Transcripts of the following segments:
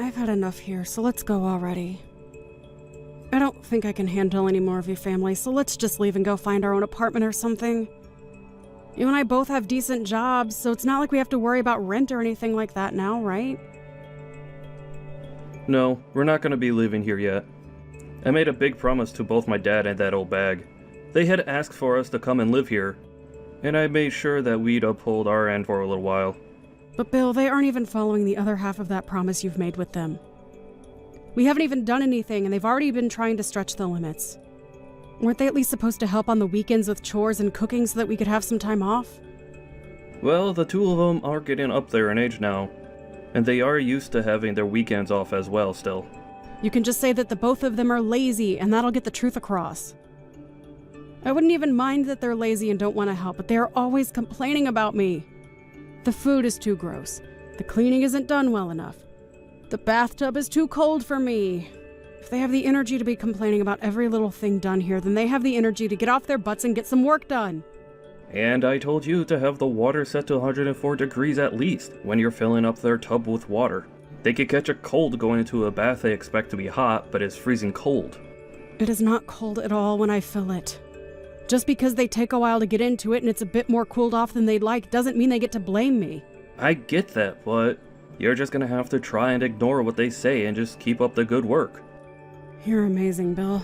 I've had enough here, so let's go already. I don't think I can handle any more of your family, so let's just leave and go find our own apartment or something. You and I both have decent jobs, so it's not like we have to worry about rent or anything like that now, right? No, we're not going to be living here yet. I made a big promise to both my dad and that old bag. They had asked for us to come and live here, and I made sure that we'd uphold our end for a little while. But Bill, they aren't even following the other half of that promise you've made with them. We haven't even done anything, and they've already been trying to stretch the limits. Weren't they at least supposed to help on the weekends with chores and cooking so that we could have some time off? Well, the two of them are getting up there in age now, and they are used to having their weekends off as well still. You can just say that the both of them are lazy, and that'll get the truth across. I wouldn't even mind that they're lazy and don't want to help, but they are always complaining about me. The food is too gross. The cleaning isn't done well enough. The bathtub is too cold for me. If they have the energy to be complaining about every little thing done here, then they have the energy to get off their butts and get some work done. And I told you to have the water set to 104 degrees at least when you're filling up their tub with water. They could catch a cold going into a bath they expect to be hot, but is freezing cold. It is not cold at all when I fill it. Just because they take a while to get into it and it's a bit more cooled off than they'd like doesn't mean they get to blame me. I get that, but you're just gonna have to try and ignore what they say and just keep up the good work. You're amazing, Bill.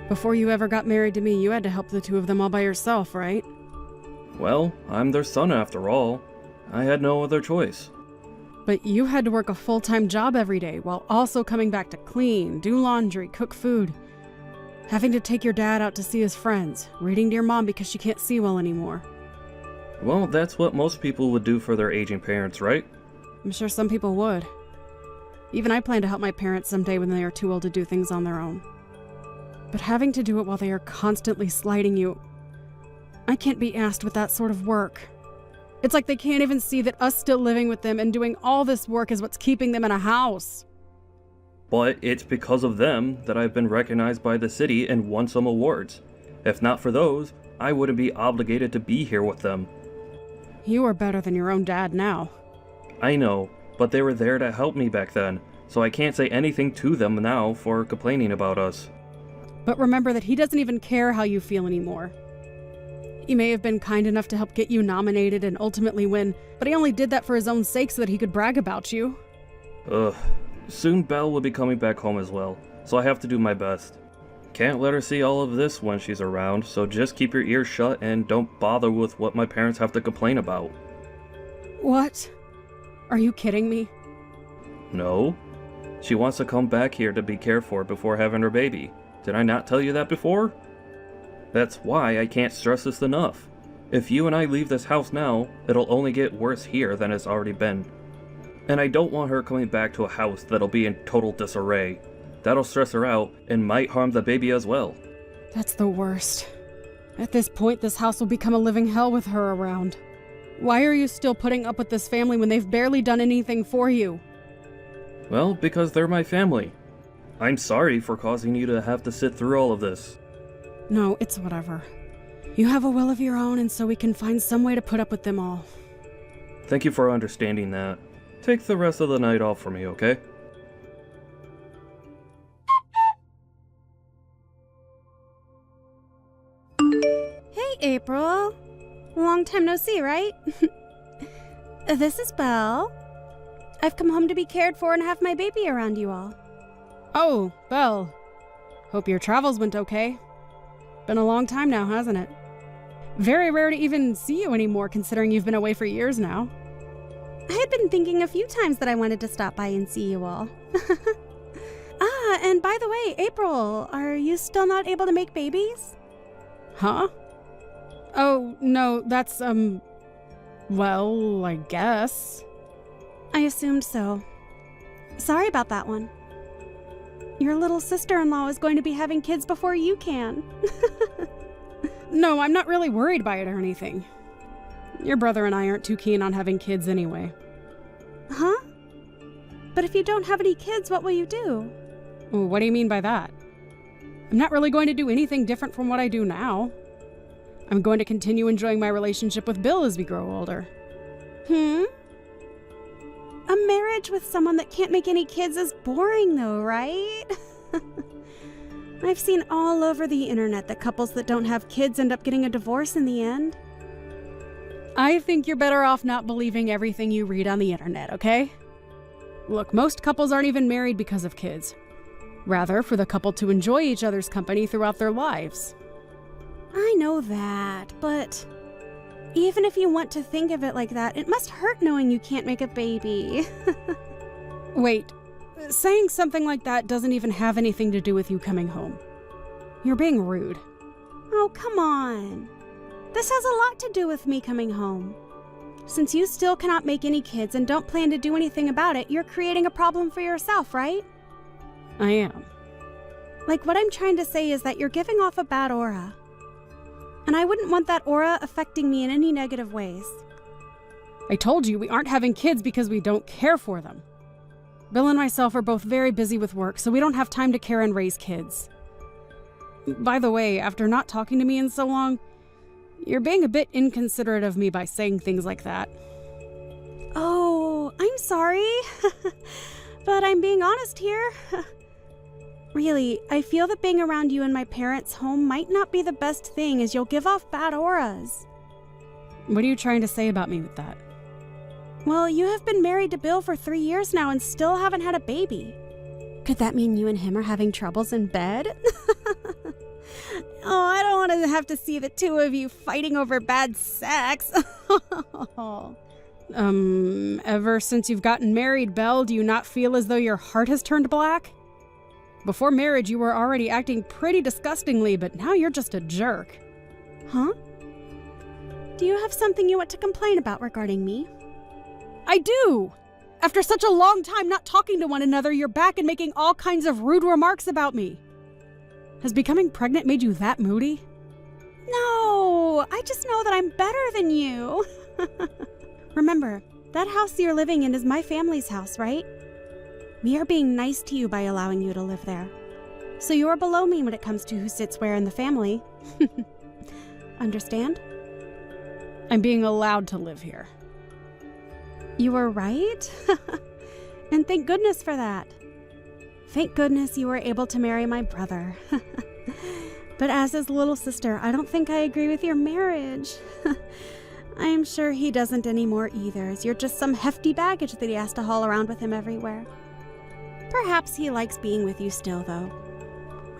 Before you ever got married to me, you had to help the two of them all by yourself, right? Well, I'm their son after all. I had no other choice. But you had to work a full-time job every day while also coming back to clean, do laundry, cook food. Having to take your dad out to see his friends, reading to your mom because she can't see well anymore. Well, that's what most people would do for their aging parents, right? I'm sure some people would. Even I plan to help my parents someday when they are too old to do things on their own. But having to do it while they are constantly slighting you, I can't be asked with that sort of work. It's like they can't even see that us still living with them and doing all this work is what's keeping them in a house. But it's because of them that I've been recognized by the city and won some awards. If not for those, I wouldn't be obligated to be here with them. You are better than your own dad now. I know, but they were there to help me back then, so I can't say anything to them now for complaining about us. But remember that he doesn't even care how you feel anymore. He may have been kind enough to help get you nominated and ultimately win, but he only did that for his own sake so that he could brag about you. Ugh. Soon Belle will be coming back home as well, so I have to do my best. Can't let her see all of this when she's around, so just keep your ears shut and don't bother with what my parents have to complain about. What? Are you kidding me? No. She wants to come back here to be cared for before having her baby. Did I not tell you that before? That's why I can't stress this enough. If you and I leave this house now, it'll only get worse here than it's already been. And I don't want her coming back to a house that'll be in total disarray. That'll stress her out and might harm the baby as well. That's the worst. At this point, this house will become a living hell with her around. Why are you still putting up with this family when they've barely done anything for you? Well, because they're my family. I'm sorry for causing you to have to sit through all of this. No, it's whatever. You have a will of your own, and so we can find some way to put up with them all. Thank you for understanding that. Take the rest of the night off for me, okay? Hey, April. Long time no see, right? This is Belle. I've come home to be cared for and have my baby around you all. Oh, Belle. Hope your travels went okay. Been a long time now, hasn't it? Very rare to even see you anymore, considering you've been away for years now. I had been thinking a few times that I wanted to stop by and see you all. And by the way, April, are you still not able to make babies? Huh? Oh, no, that's, well, I guess. I assumed so. Sorry about that one. Your little sister-in-law is going to be having kids before you can. No, I'm not really worried by it or anything. Your brother and I aren't too keen on having kids anyway. Huh? But if you don't have any kids, what will you do? Well, what do you mean by that? I'm not really going to do anything different from what I do now. I'm going to continue enjoying my relationship with Bill as we grow older. A marriage with someone that can't make any kids is boring though, right? I've seen all over the internet that couples that don't have kids end up getting a divorce in the end. I think you're better off not believing everything you read on the internet, okay? Look, most couples aren't even married because of kids. Rather, for the couple to enjoy each other's company throughout their lives. I know that, but even if you want to think of it like that, it must hurt knowing you can't make a baby. Wait, saying something like that doesn't even have anything to do with you coming home. You're being rude. Oh, come on. This has a lot to do with me coming home. Since you still cannot make any kids and don't plan to do anything about it, you're creating a problem for yourself, right? I am. Like, what I'm trying to say is that you're giving off a bad aura. And I wouldn't want that aura affecting me in any negative ways. I told you we aren't having kids because we don't care for them. Bill and myself are both very busy with work, so we don't have time to care and raise kids. By the way, after not talking to me in so long, you're being a bit inconsiderate of me by saying things like that. Oh, I'm sorry. But I'm being honest here. Really, I feel that being around you in my parents' home might not be the best thing, as you'll give off bad auras. What are you trying to say about me with that? Well, you have been married to Bill for 3 years now and still haven't had a baby. Could that mean you and him are having troubles in bed? Oh, I don't want to have to see the two of you fighting over bad sex. Ever since you've gotten married, Belle, do you not feel as though your heart has turned black? Before marriage, you were already acting pretty disgustingly, but now you're just a jerk. Huh? Do you have something you want to complain about regarding me? I do! After such a long time not talking to one another, you're back and making all kinds of rude remarks about me. Has becoming pregnant made you that moody? No, I just know that I'm better than you. Remember, that house you're living in is my family's house, right? We are being nice to you by allowing you to live there. So you are below me when it comes to who sits where in the family. Understand? I'm being allowed to live here. You were right. And thank goodness for that. Thank goodness you were able to marry my brother. But as his little sister, I don't think I agree with your marriage. I'm sure he doesn't anymore either, as you're just some hefty baggage that he has to haul around with him everywhere. Perhaps he likes being with you still, though.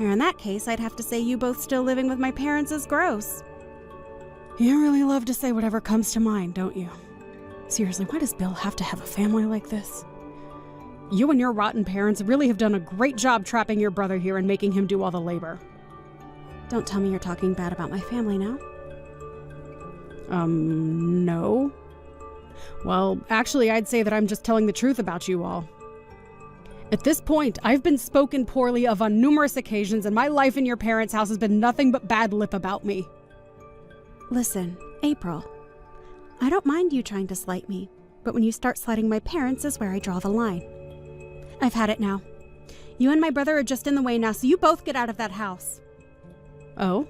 Or in that case, I'd have to say you both still living with my parents is gross. You really love to say whatever comes to mind, don't you? Seriously, why does Bill have to have a family like this? You and your rotten parents really have done a great job trapping your brother here and making him do all the labor. Don't tell me you're talking bad about my family now. No. Well, actually, I'd say that I'm just telling the truth about you all. At this point, I've been spoken poorly of on numerous occasions, and my life in your parents' house has been nothing but bad lip about me. Listen, April. I don't mind you trying to slight me, but when you start slighting my parents is where I draw the line. I've had it now. You and my brother are just in the way now, so you both get out of that house. Oh?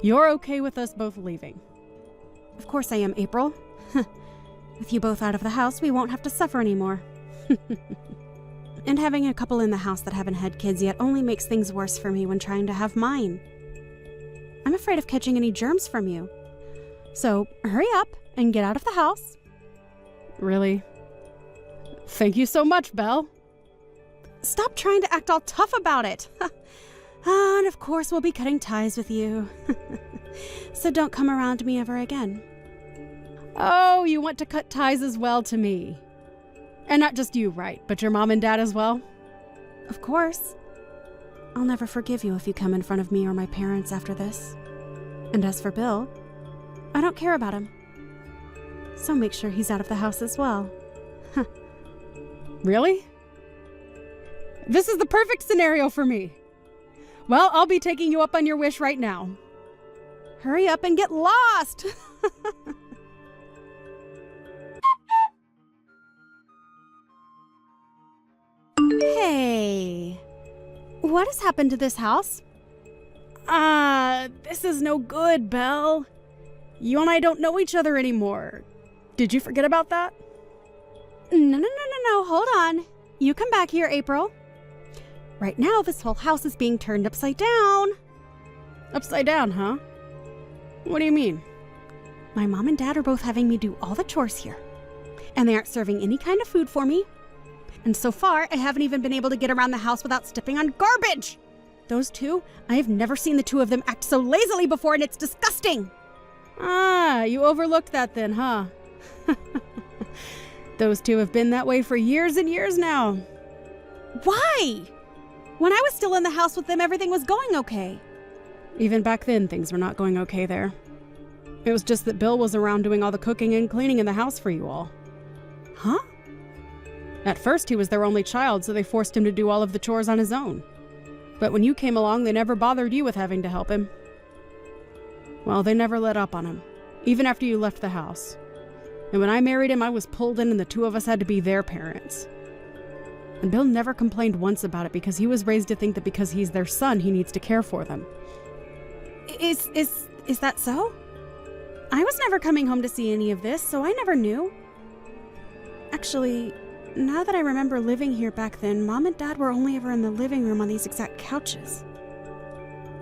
You're okay with us both leaving? Of course I am, April. With you both out of the house, we won't have to suffer anymore. And having a couple in the house that haven't had kids yet only makes things worse for me when trying to have mine. I'm afraid of catching any germs from you. So, hurry up and get out of the house. Really? Thank you so much, Belle. Stop trying to act all tough about it. And of course we'll be cutting ties with you. So don't come around me ever again. Oh, you want to cut ties as well to me. And not just you, right, but your mom and dad as well? Of course. I'll never forgive you if you come in front of me or my parents after this. And as for Bill, I don't care about him. So make sure he's out of the house as well. Really? This is the perfect scenario for me. Well, I'll be taking you up on your wish right now. Hurry up and get lost! Hey, what has happened to this house? This is no good, Belle. You and I don't know each other anymore. Did you forget about that? No, hold on. You come back here, April. Right now, this whole house is being turned upside down. Upside down, huh? What do you mean? My mom and dad are both having me do all the chores here. And they aren't serving any kind of food for me. And so far, I haven't even been able to get around the house without stepping on garbage. Those two, I have never seen the two of them act so lazily before, and it's disgusting. Ah, you overlooked that then, huh? Those two have been that way for years and years now. Why? When I was still in the house with them, everything was going okay. Even back then, things were not going okay there. It was just that Bill was around doing all the cooking and cleaning in the house for you all. Huh? At first, he was their only child, so they forced him to do all of the chores on his own. But when you came along, they never bothered you with having to help him. Well, they never let up on him, even after you left the house. And when I married him, I was pulled in and the two of us had to be their parents. And Bill never complained once about it because he was raised to think that because he's their son, he needs to care for them. Is that so? I was never coming home to see any of this, so I never knew. Actually, now that I remember living here back then, Mom and Dad were only ever in the living room on these exact couches.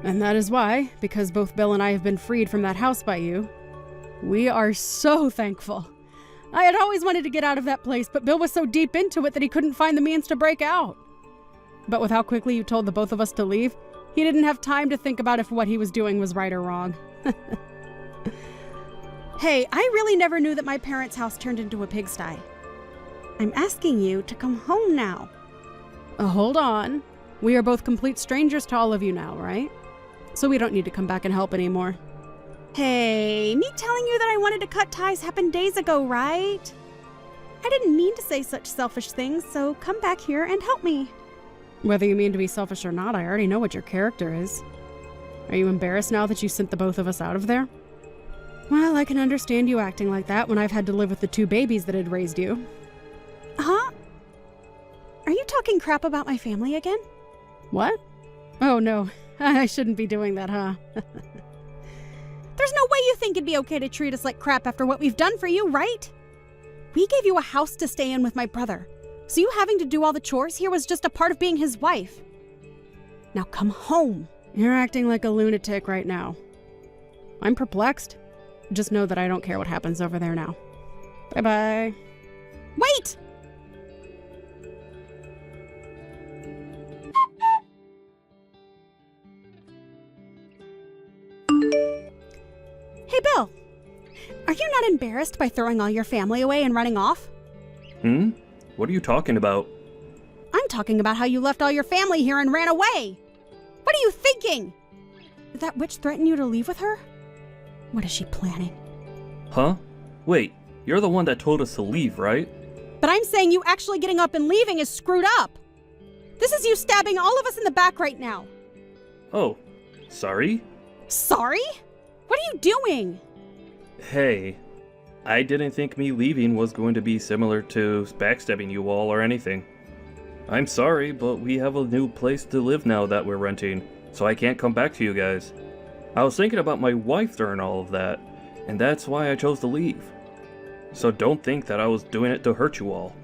And that is why, because both Bill and I have been freed from that house by you, we are so thankful. I had always wanted to get out of that place, but Bill was so deep into it that he couldn't find the means to break out. But with how quickly you told the both of us to leave, he didn't have time to think about if what he was doing was right or wrong. Hey, I really never knew that my parents' house turned into a pigsty. I'm asking you to come home now. Hold on. We are both complete strangers to all of you now, right? So we don't need to come back and help anymore. Hey, me telling you that I wanted to cut ties happened days ago, right? I didn't mean to say such selfish things, so come back here and help me. Whether you mean to be selfish or not, I already know what your character is. Are you embarrassed now that you sent the both of us out of there? Well, I can understand you acting like that when I've had to live with the two babies that had raised you. Huh? Are you talking crap about my family again? What? Oh, no. I shouldn't be doing that, huh? There's no way you think it'd be okay to treat us like crap after what we've done for you, right? We gave you a house to stay in with my brother, so you having to do all the chores here was just a part of being his wife. Now come home. You're acting like a lunatic right now. I'm perplexed. Just know that I don't care what happens over there now. Bye-bye. Wait! Hey, Bill. Are you not embarrassed by throwing all your family away and running off? What are you talking about? I'm talking about how you left all your family here and ran away. What are you thinking? Did that witch threaten you to leave with her? What is she planning? Huh? Wait, you're the one that told us to leave, right? But I'm saying you actually getting up and leaving is screwed up. This is you stabbing all of us in the back right now. Oh, sorry? Sorry? What are you doing? Hey, I didn't think me leaving was going to be similar to backstabbing you all or anything. I'm sorry, but we have a new place to live now that we're renting, so I can't come back to you guys. I was thinking about my wife during all of that, and that's why I chose to leave. So don't think that I was doing it to hurt you all.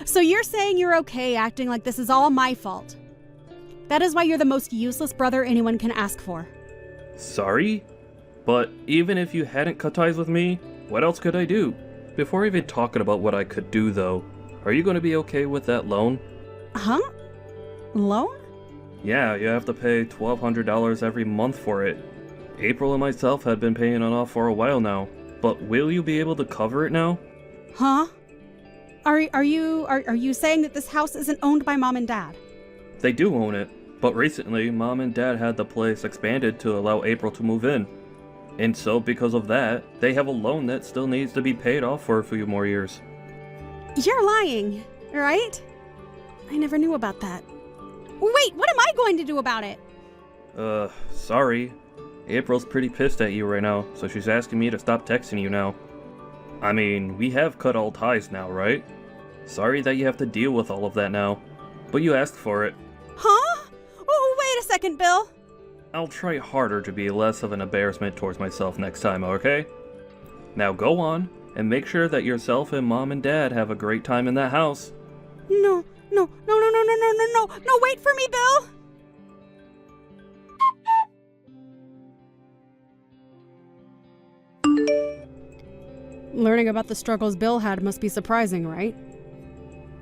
So you're saying you're okay acting like this is all my fault. That is why you're the most useless brother anyone can ask for. Sorry? But even if you hadn't cut ties with me, what else could I do? Before even talking about what I could do though, are you going to be okay with that loan? Huh? Loan? Yeah, you have to pay $1,200 every month for it. April and myself had been paying it off for a while now, but will you be able to cover it now? Huh? Are you saying that this house isn't owned by Mom and Dad? They do own it, but recently Mom and Dad had the place expanded to allow April to move in. And so because of that, they have a loan that still needs to be paid off for a few more years. You're lying, right? I never knew about that. Wait, what am I going to do about it? Sorry. April's pretty pissed at you right now, so she's asking me to stop texting you now. I mean, we have cut all ties now, right? Sorry that you have to deal with all of that now, but you asked for it. Huh? Oh, wait a second, Bill. I'll try harder to be less of an embarrassment towards myself next time, okay? Now go on, and make sure that yourself and Mom and Dad have a great time in that house. No, wait for me, Bill! Learning about the struggles Bill had must be surprising, right?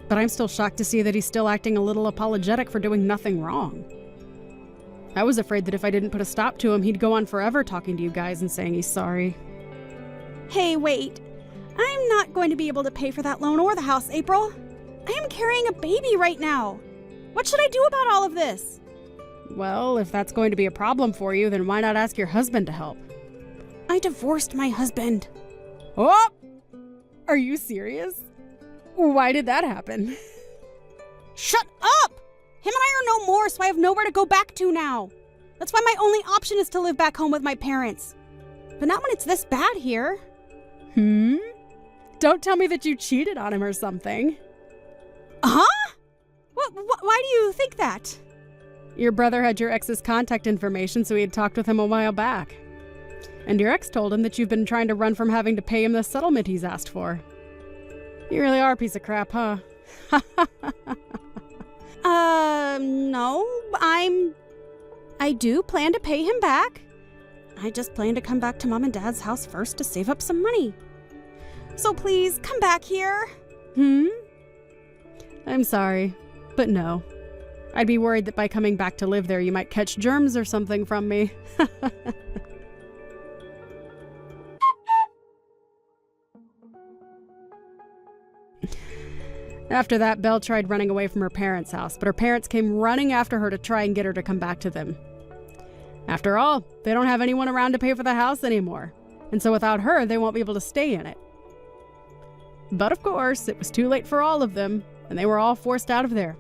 But I'm still shocked to see that he's still acting a little apologetic for doing nothing wrong. I was afraid that if I didn't put a stop to him, he'd go on forever talking to you guys and saying he's sorry. Hey, wait. I'm not going to be able to pay for that loan or the house, April. I am carrying a baby right now. What should I do about all of this? Well, if that's going to be a problem for you, then why not ask your husband to help? I divorced my husband. Oh! Are you serious? Why did that happen? Shut up! Him and I are no more, so I have nowhere to go back to now. That's why my only option is to live back home with my parents. But not when it's this bad here. Don't tell me that you cheated on him or something. Huh? Why do you think that? Your brother had your ex's contact information, so he had talked with him a while back. And your ex told him that you've been trying to run from having to pay him the settlement he's asked for. You really are a piece of crap, huh? No, I do plan to pay him back. I just plan to come back to Mom and Dad's house first to save up some money. So please, come back here. I'm sorry, but no. I'd be worried that by coming back to live there, you might catch germs or something from me. After that, Belle tried running away from her parents' house, but her parents came running after her to try and get her to come back to them. After all, they don't have anyone around to pay for the house anymore, and so without her, they won't be able to stay in it. But of course, it was too late for all of them, and they were all forced out of there.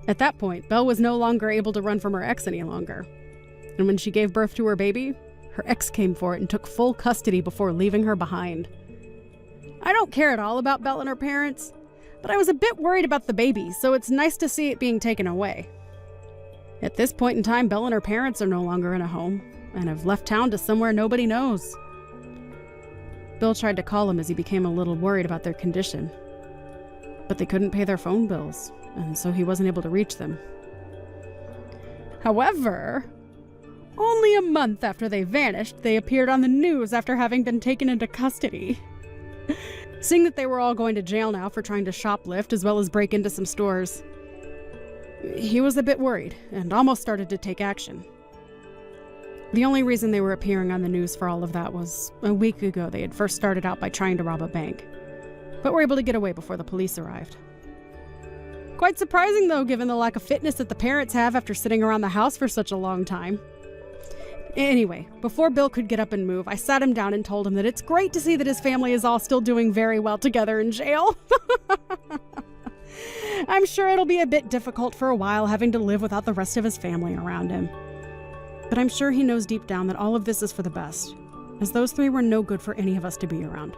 At that point, Belle was no longer able to run from her ex any longer. And when she gave birth to her baby, her ex came for it and took full custody before leaving her behind. I don't care at all about Belle and her parents, but I was a bit worried about the baby, so it's nice to see it being taken away. At this point in time, Belle and her parents are no longer in a home, and have left town to somewhere nobody knows. Bill tried to call him as he became a little worried about their condition. But they couldn't pay their phone bills, and so he wasn't able to reach them. However, only a month after they vanished, they appeared on the news after having been taken into custody. Seeing that they were all going to jail now for trying to shoplift as well as break into some stores, he was a bit worried and almost started to take action. The only reason they were appearing on the news for all of that was a week ago they had first started out by trying to rob a bank, but were able to get away before the police arrived. Quite surprising though, given the lack of fitness that the parents have after sitting around the house for such a long time. Anyway, before Bill could get up and move, I sat him down and told him that it's great to see that his family is all still doing very well together in jail. I'm sure it'll be a bit difficult for a while having to live without the rest of his family around him. But I'm sure he knows deep down that all of this is for the best, as those three were no good for any of us to be around.